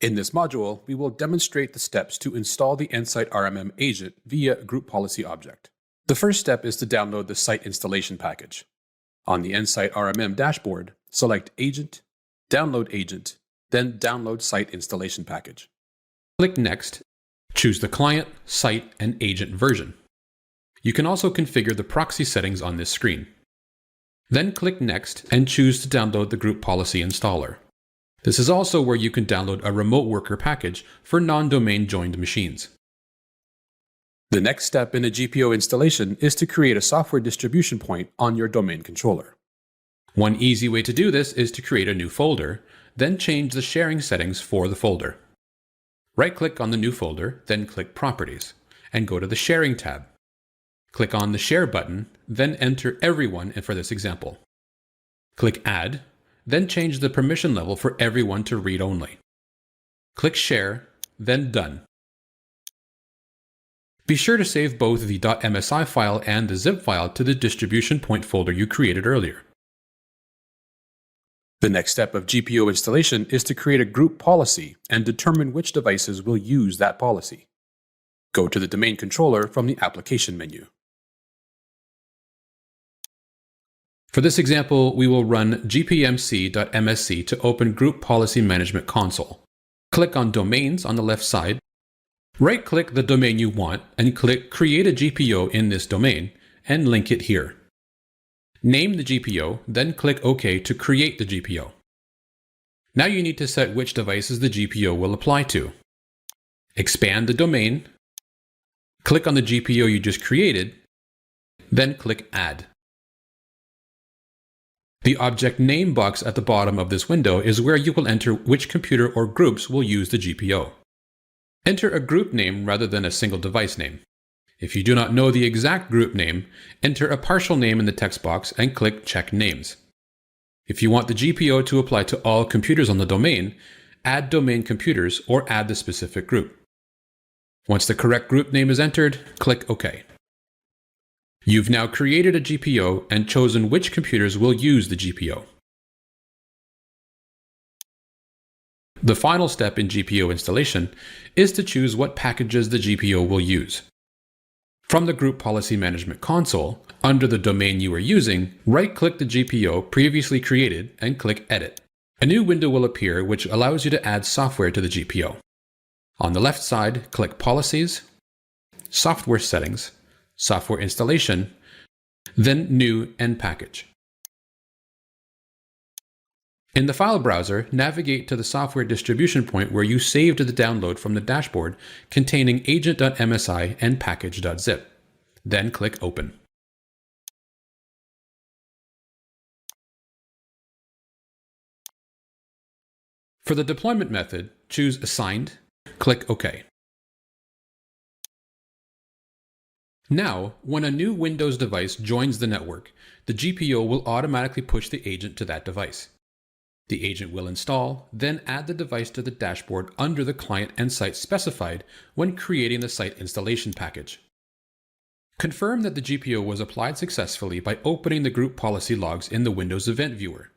In this module, we will demonstrate the steps to install the nSight RMM agent via a group policy object. The first step is to download the site installation package. On the nSight RMM dashboard, select Agent, Download Agent, then Download Site Installation Package. Click Next, choose the client, site, and agent version. You can also configure the proxy settings on this screen. Then click Next and choose to download the group policy installer. This is also where you can download a remote worker package for non-domain joined machines. The next step in a GPO installation is to create a software distribution point on your domain controller. One easy way to do this is to create a new folder, then change the sharing settings for the folder. Right-click on the new folder, then click Properties, and go to the Sharing tab. Click on the Share button, then enter Everyone for this example. Click Add, then change the permission level for everyone to read only. Click Share, then Done. Be sure to save both the .msi file and the zip file to the distribution point folder you created earlier. The next step of GPO installation is to create a group policy and determine which devices will use that policy. Go to the domain controller from the application menu. For this example, we will run gpmc.msc to open Group Policy Management Console. Click on Domains on the left side. Right-click the domain you want and click Create a GPO in this domain and link it here. Name the GPO, then click OK to create the GPO. Now you need to set which devices the GPO will apply to. Expand the domain, click on the GPO you just created, then click Add. The object name box at the bottom of this window is where you will enter which computer or groups will use the GPO. Enter a group name rather than a single device name. If you do not know the exact group name, enter a partial name in the text box and click Check Names. If you want the GPO to apply to all computers on the domain, add domain computers or add the specific group. Once the correct group name is entered, click OK. You've now created a GPO and chosen which computers will use the GPO. The final step in GPO installation is to choose what packages the GPO will use. From the Group Policy Management Console, under the domain you are using, right-click the GPO previously created and click Edit. A new window will appear which allows you to add software to the GPO. On the left side, click Policies, Software Settings, Software Installation, then New and Package. In the file browser, navigate to the software distribution point where you saved the download from the dashboard containing agent.msi and package.zip. Then click Open. For the deployment method, choose Assigned, click OK. Now, when a new Windows device joins the network, the GPO will automatically push the agent to that device. The agent will install, then add the device to the dashboard under the client and site specified when creating the site installation package. Confirm that the GPO was applied successfully by opening the group policy logs in the Windows Event Viewer.